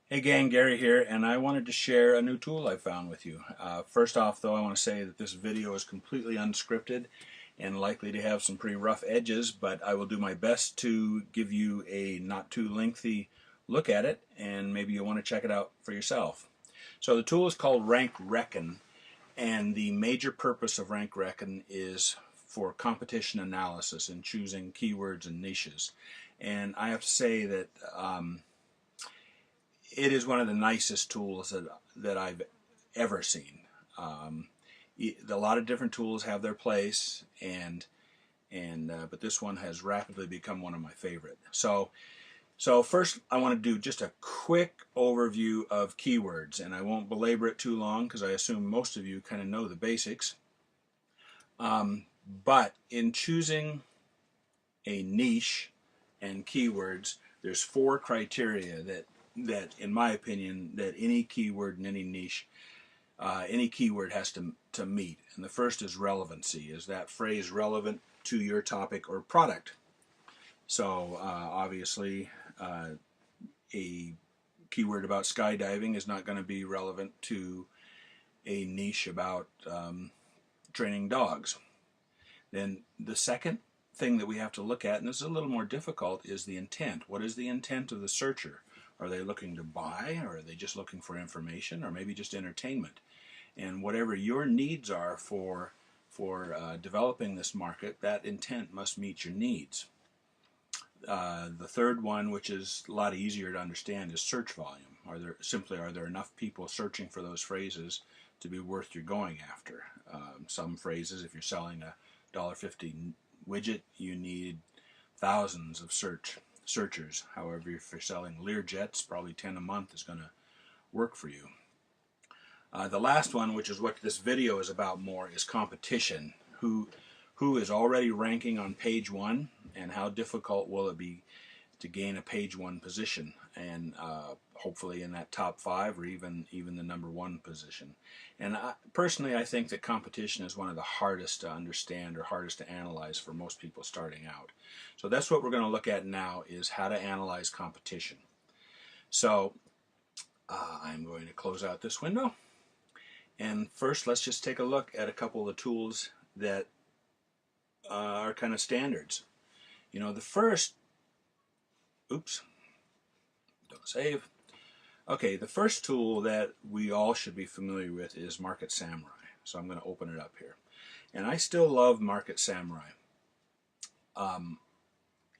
Hey gang, Gary here, and I wanted to share a new tool I found with you. First off though, I want to say that this video is completely unscripted and likely to have some pretty rough edges, but I will do my best to give you a not too lengthy look at it, and maybe you'll want to check it out for yourself. So the tool is called Rank Recon, and the major purpose of Rank Recon is for competition analysis and choosing keywords and niches. And I have to say that it is one of the nicest tools that I've ever seen. Um, a lot of different tools have their place, and but this one has rapidly become one of my favorite. So first, I want to do just a quick overview of keywords, and I won't belabor it too long because I assume most of you kind of know the basics. But in choosing a niche and keywords, there's four criteria that in my opinion, that any keyword in any niche, any keyword has to meet. And the first is relevancy. Is that phrase relevant to your topic or product? So obviously, a keyword about skydiving is not going to be relevant to a niche about training dogs. Then the second thing that we have to look at, and this is a little more difficult, is the intent. What is the intent of the searcher? Are they looking to buy, or are they just looking for information, or maybe just entertainment? And whatever your needs are for developing this market, that intent must meet your needs. The third one, which is a lot easier to understand, is search volume. Are there enough people searching for those phrases to be worth your going after? Some phrases, if you're selling a $1.50 widget, you need thousands of searchers. However, if you're selling Learjets, probably 10 a month is going to work for you. The last one, which is what this video is about more, is competition. Who is already ranking on page one, and how difficult will it be to gain a page one position, and hopefully in that top five, or even the number one position. And personally, I think that competition is one of the hardest to understand or hardest to analyze for most people starting out. So that's what we're going to look at now, is how to analyze competition. So I'm going to close out this window, and first let's just take a look at a couple of the tools that are kind of standards. You know, the first, oops, don't save. Okay, the first tool that we all should be familiar with is Market Samurai. So I'm going to open it up here. And I still love Market Samurai.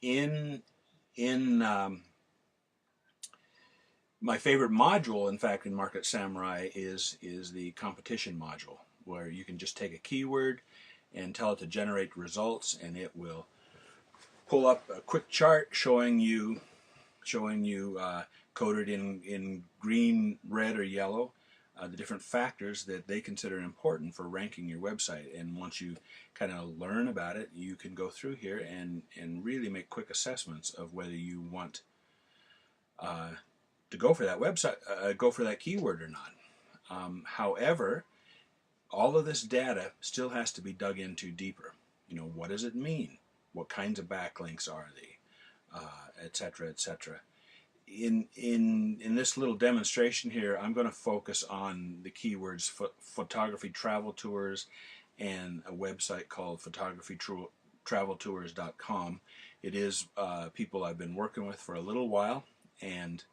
In my favorite module, in fact, in Market Samurai is the competition module, where you can just take a keyword and tell it to generate results, and it will pull up a quick chart showing you coded in green, red, or yellow, the different factors that they consider important for ranking your website. And once you kind of learn about it, you can go through here and really make quick assessments of whether you want to go for that website, go for that keyword or not. However, all of this data still has to be dug into deeper. You know, what does it mean? What kinds of backlinks are they? Etc., etc. In this little demonstration here, I'm going to focus on the keywords photography travel tours and a website called photographytraveltours.com. It is people I've been working with for a little while, and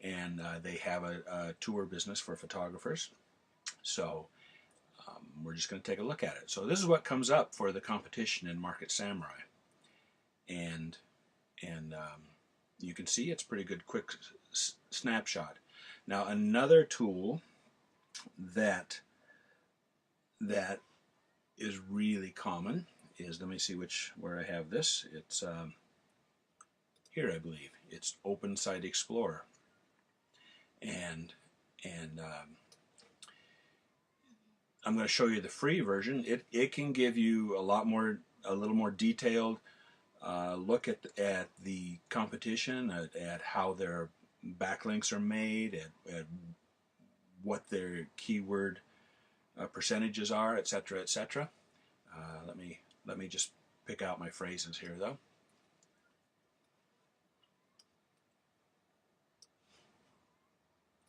they have a tour business for photographers. So we're just going to take a look at it. So this is what comes up for the competition in Market Samurai, and you can see it's pretty good quick snapshot. Now another tool that is really common is, let me see where I have this. It's here, I believe. It's Open Site Explorer, and I'm going to show you the free version. It can give you a little more detailed look at the competition, at how their backlinks are made, at what their keyword percentages are, etc., etc. Let me just pick out my phrases here, though.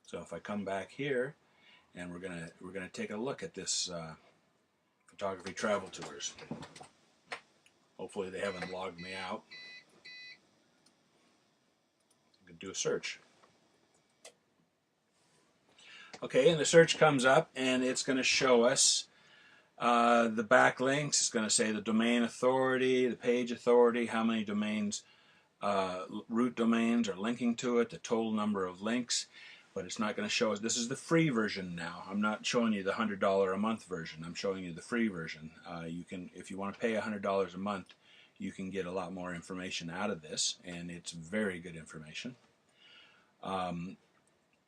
So if I come back here, and we're gonna take a look at this photography travel tours. Hopefully they haven't logged me out. I'm gonna do a search. Okay, and the search comes up, and it's going to show us the backlinks. It's going to say the domain authority, the page authority, how many domains, root domains are linking to it, the total number of links. But it's not going to show us. This is the free version now. I'm not showing you the $100 a month version. I'm showing you the free version. You can, if you want to pay $100 a month, you can get a lot more information out of this, and it's very good information.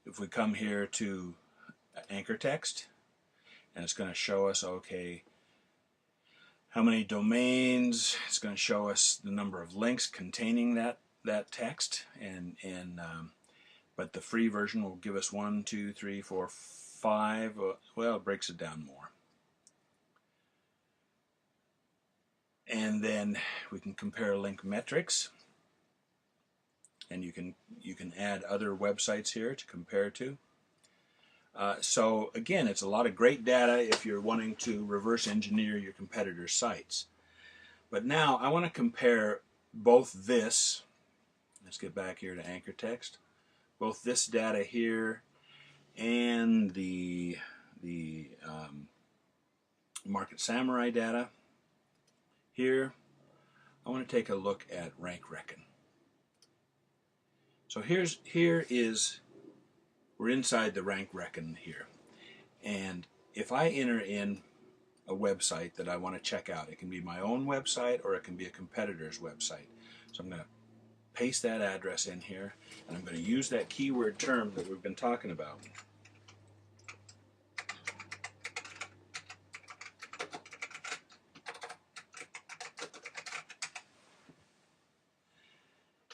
If we come here to anchor text, and it's going to show us, okay, how many domains. It's going to show us the number of links containing that text, but the free version will give us 1, 2, 3, 4, 5. Well, it breaks it down more. And then we can compare link metrics, and you can add other websites here to compare to. So again, it's a lot of great data if you're wanting to reverse engineer your competitors' sites. But now I want to compare both this. Let's get back here to anchor text. Both this data here and the Market Samurai data here. I want to take a look at Rank Recon. So we're inside the Rank Recon here, and if I enter in a website that I want to check out, it can be my own website or it can be a competitor's website. So I'm going to paste that address in here, and I'm going to use that keyword term that we've been talking about.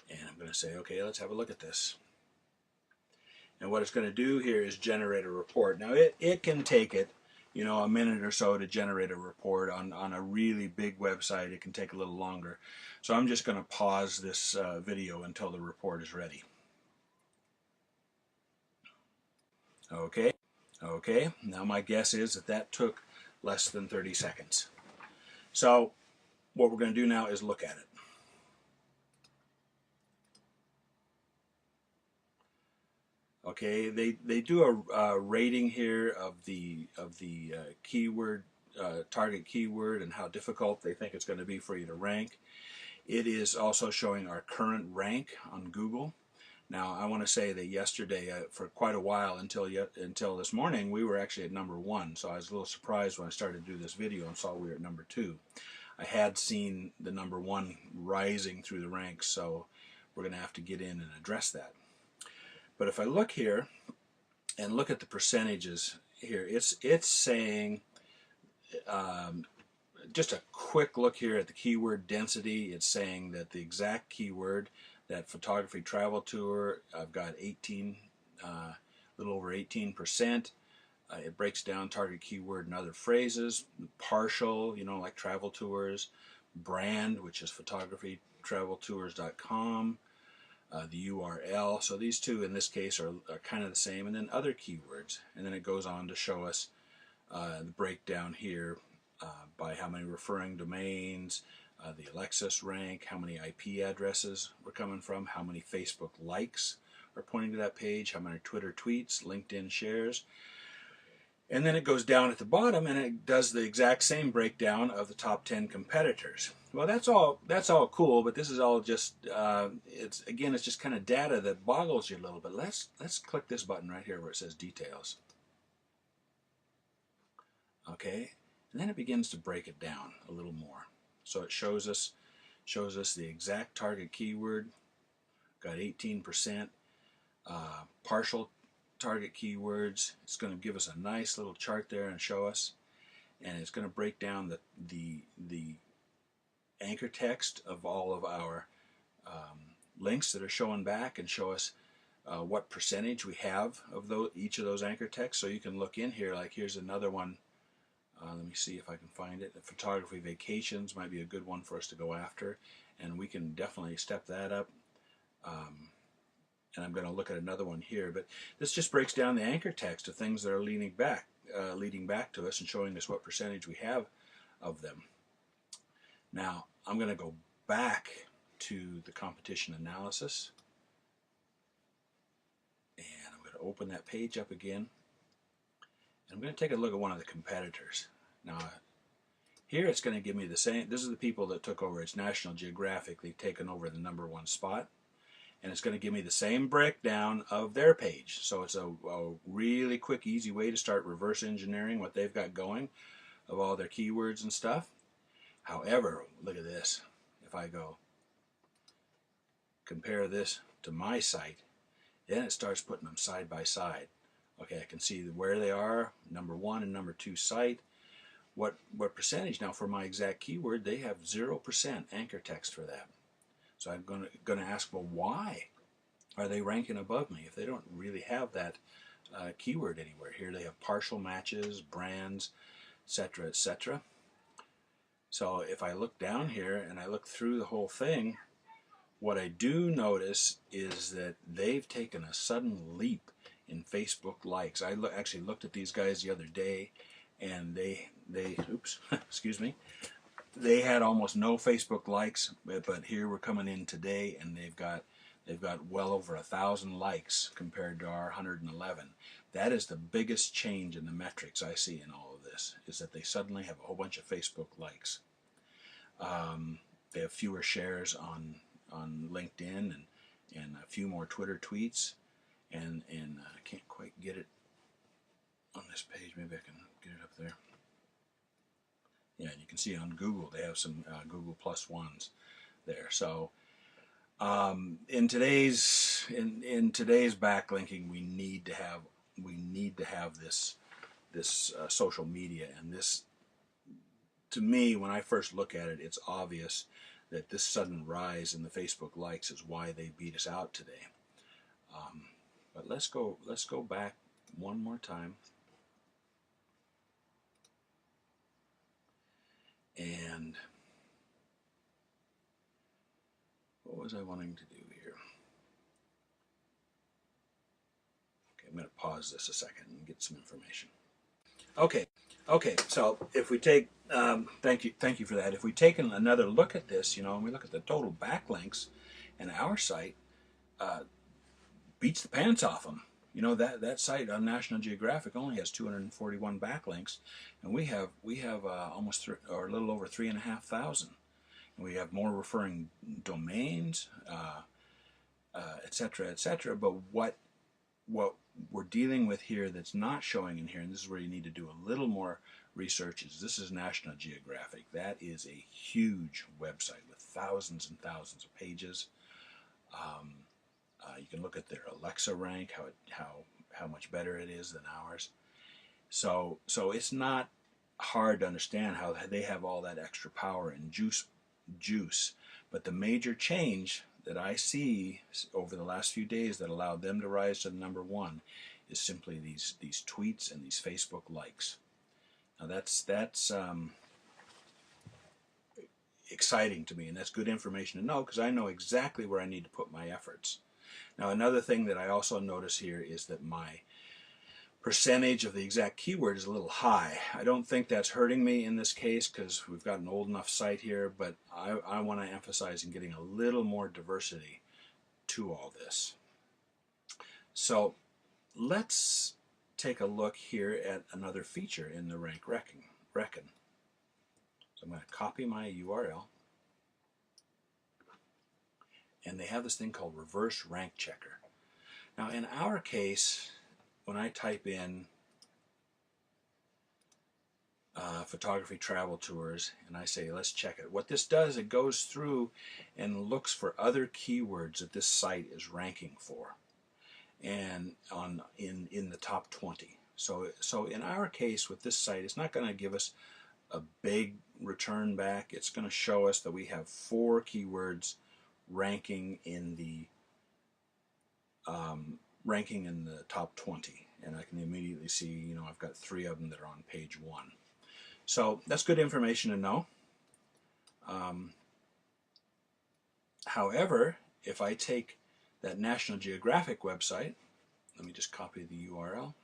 And I'm going to say, okay, let's have a look at this. And what it's going to do here is generate a report. Now it can take it, you know, a minute or so to generate a report. On a really big website, it can take a little longer. So I'm just going to pause this video until the report is ready. Okay, now my guess is that took less than 30 seconds. So what we're going to do now is look at it. Okay, they do a rating here of the keyword, target keyword, and how difficult they think it's going to be for you to rank. It is also showing our current rank on Google. Now, I want to say that yesterday, for quite a while until this morning, we were actually at number 1. So I was a little surprised when I started to do this video and saw we were at number 2. I had seen the number 1 rising through the ranks, so we're going to have to get in and address that. But if I look here and look at the percentages here, it's saying, just a quick look here at the keyword density, it's saying that the exact keyword, that photography travel tour, I've got 18, a little over 18%. It breaks down target keyword and other phrases, partial, you know, like travel tours, brand, which is photographytraveltours.com. The URL, so these two in this case are kind of the same, and then other keywords, and then it goes on to show us the breakdown here by how many referring domains, the Alexis rank, how many IP addresses we're coming from, how many Facebook likes are pointing to that page, how many Twitter tweets, LinkedIn shares. And then it goes down at the bottom and it does the exact same breakdown of the top 10 competitors. Well, that's all cool, but this is all just it's just kind of data that boggles you a little bit. Let's click this button right here where it says details. Okay, and then it begins to break it down a little more. So it shows us the exact target keyword, got 18%, partial target keywords. It's going to give us a nice little chart there and show us, and it's going to break down the anchor text of all of our links that are showing back, and show us what percentage we have of each of those anchor texts. So you can look in here, like here's another one. Let me see if I can find it. Photography vacations might be a good one for us to go after, and we can definitely step that up. and I'm going to look at another one here, but this just breaks down the anchor text of things that are leading back to us and showing us what percentage we have of them. Now, I'm going to go back to the competition analysis, and I'm going to open that page up again. I'm going to take a look at one of the competitors. Now, here it's going to give me the same. This is the people that took over. It's National Geographic. They've taken over the #1 spot. And it's going to give me the same breakdown of their page. So it's a really quick, easy way to start reverse engineering what they've got going of all their keywords and stuff. However, look at this. If I go compare this to my site, then it starts putting them side by side. Okay, I can see where they are, #1 and #2 site. What percentage? Now for my exact keyword, they have 0% anchor text for that. So I'm going to ask, well, why are they ranking above me if they don't really have that keyword anywhere? Here they have partial matches, brands, etc., etc. So if I look down here and I look through the whole thing, what I do notice is that they've taken a sudden leap in Facebook likes. I actually looked at these guys the other day, and they oops, excuse me, they had almost no Facebook likes, but here we're coming in today, and they've got well over 1,000 likes compared to our 111. That is the biggest change in the metrics I see in all of this, is that they suddenly have a whole bunch of Facebook likes. They have fewer shares on LinkedIn and a few more Twitter tweets, and I can't quite get it on this page. Maybe I can get it up there. Yeah, and you can see on Google they have some Google +1s there. So in today's backlinking, we need to have this social media, and this, to me, when I first look at it, it's obvious that this sudden rise in the Facebook likes is why they beat us out today. But let's go back one more time. And what was I wanting to do here? Okay, I'm going to pause this a second and get some information. Okay, so if we take, thank you for that. If we take another look at this, and we look at the total backlinks, and our site beats the pants off them. That site on National Geographic only has 241 backlinks, and we have almost or a little over 3,500. And we have more referring domains, etc., etc. But what we're dealing with here that's not showing in here, and this is where you need to do a little more research, is this is National Geographic. That is a huge website with thousands and thousands of pages. You can look at their Alexa rank, how much better it is than ours. So it's not hard to understand how they have all that extra power and juice. But the major change that I see over the last few days that allowed them to rise to the #1 is simply these tweets and these Facebook likes. Now that's exciting to me, and that's good information to know, because I know exactly where I need to put my efforts. Now, another thing that I also notice here is that my percentage of the exact keyword is a little high. I don't think that's hurting me in this case, because we've got an old enough site here, but I want to emphasize in getting a little more diversity to all this. So let's take a look here at another feature in the Rank Recon. So I'm going to copy my URL. And they have this thing called reverse rank checker. Now in our case, when I type in photography travel tours and I say let's check it, what this does, it goes through and looks for other keywords that this site is ranking for, and in the top 20. So in our case with this site, it's not going to give us a big return back. It's going to show us that we have 4 keywords ranking in the top 20, and I can immediately see, I've got 3 of them that are on page 1. So that's good information to know. However, if I take that National Geographic website. Let me just copy the URL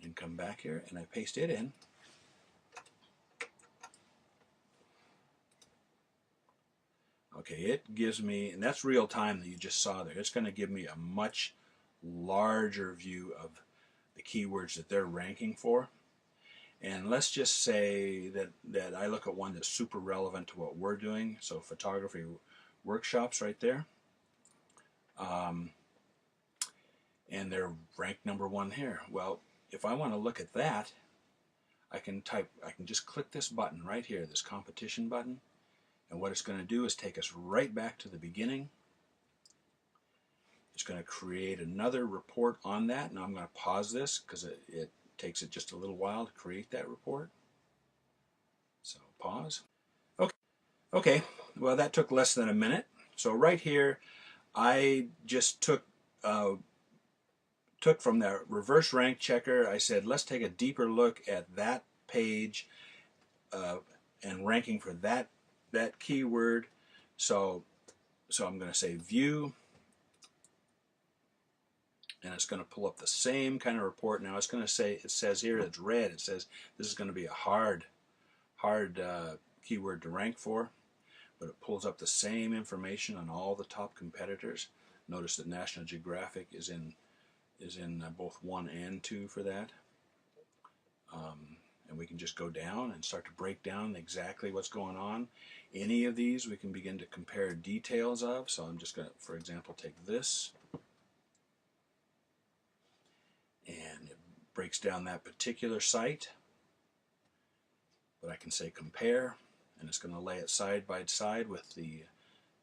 and come back here, and I paste it in. Okay, it gives me, and that's real time that you just saw there, it's going to give me a much larger view of the keywords that they're ranking for. And let's just say that I look at one that's super relevant to what we're doing, so photography workshops right there. And they're ranked #1 here. Well, if I want to look at that, I can just click this button right here, this competition button. And what it's going to do is take us right back to the beginning. It's going to create another report on that. Now I'm going to pause this because it takes it just a little while to create that report. So pause. Okay. Well, that took less than a minute. So right here, I just took from that reverse rank checker. I said, let's take a deeper look at that page and ranking for that keyword. So I'm going to say view, and it's going to pull up the same kind of report. Now it's going to say, it says here, it's red, it says this is going to be a hard keyword to rank for, but it pulls up the same information on all the top competitors. Notice that National Geographic is in both 1 and 2 for that. And we can just go down and start to break down exactly what's going on. Any of these we can begin to compare details of. So I'm just going to, for example, take this, and it breaks down that particular site. But I can say compare, and it's going to lay it side by side with the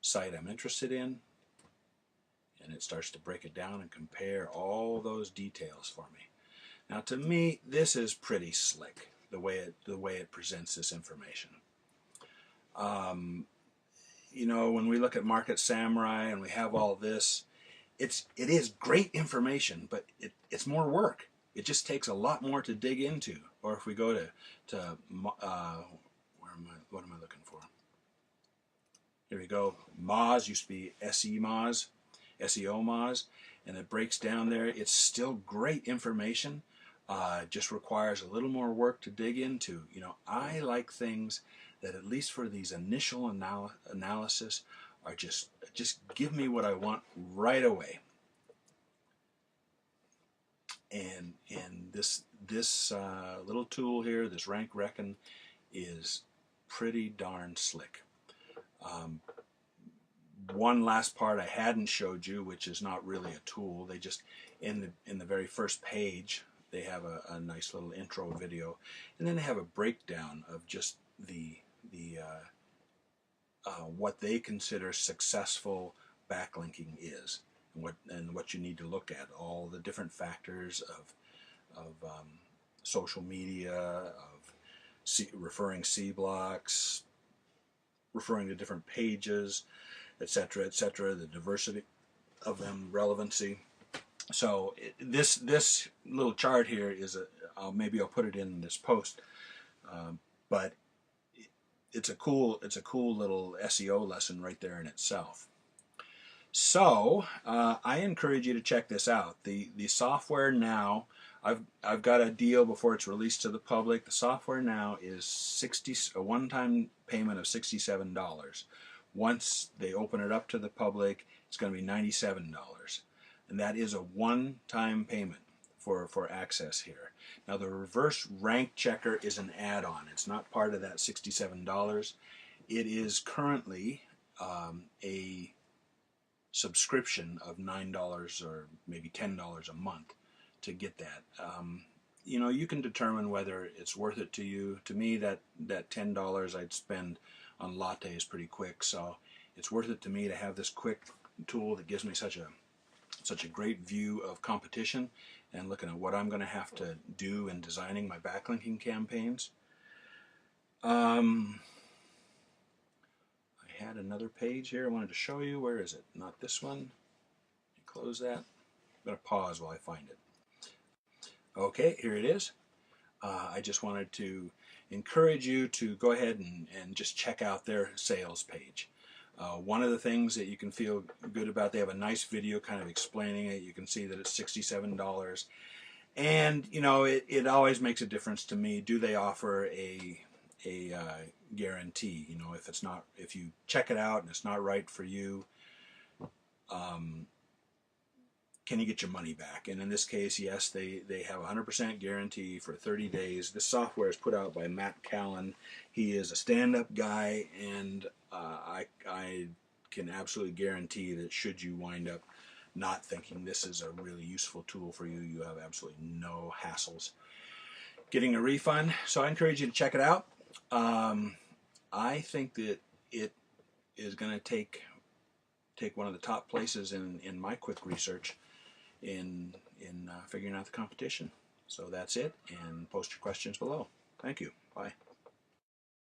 site I'm interested in. And it starts to break it down and compare all those details for me. Now, to me, this is pretty slick, the way it presents this information. You know, when we look at Market Samurai and we have all this, it is great information, but it's more work. It just takes a lot more to dig into. Or if we go to what am I looking for? Here we go. Moz used to be SEO Moz, and it breaks down there. It's still great information. Just requires a little more work to dig into. You know, I like things that, at least for these initial analysis, are just give me what I want right away. And this little tool here, this Rank Recon, is pretty darn slick. One last part I hadn't showed you, which is not really a tool. They just, in the very first page, they have a nice little intro video, and then they have a breakdown of just the what they consider successful backlinking is, and what you need to look at, all the different factors of social media, of referring C blocks, referring to different pages, etc., etc., the diversity of them, relevancy. So this little chart here is maybe I'll put it in this post, but it's a cool little SEO lesson right there in itself. So I encourage you to check this out. The software now, I've got a deal before it's released to the public. The software now is a one-time payment of $67. Once they open it up to the public, it's going to be $97. And that is a one-time payment for access here. Now, the reverse rank checker is an add-on. It's not part of that $67. It is currently a subscription of $9 or maybe $10 a month to get that. You know, you can determine whether it's worth it to you. To me, that $10 I'd spend on lattes pretty quick, so it's worth it to me to have this quick tool that gives me such a great view of competition and looking at what I'm going to have to do in designing my backlinking campaigns. I had another page here I wanted to show you. Where is it? Not this one. Close that. I'm going to pause while I find it. Okay, here it is. I just wanted to encourage you to go ahead and just check out their sales page. One of the things that you can feel good about, they have a nice video kind of explaining it. You can see that it's $67. And, you know, it always makes a difference to me. Do they offer a guarantee? You know, if you check it out and it's not right for you, can you get your money back? And in this case, yes, they have a 100% guarantee for 30 days. This software is put out by Matt Callan. He is a stand-up guy, and I can absolutely guarantee that should you wind up not thinking this is a really useful tool for you, you have absolutely no hassles getting a refund. So I encourage you to check it out. I think that it is going to take one of the top places in my quick research in figuring out the competition. So that's it, and post your questions below. Thank you. Bye.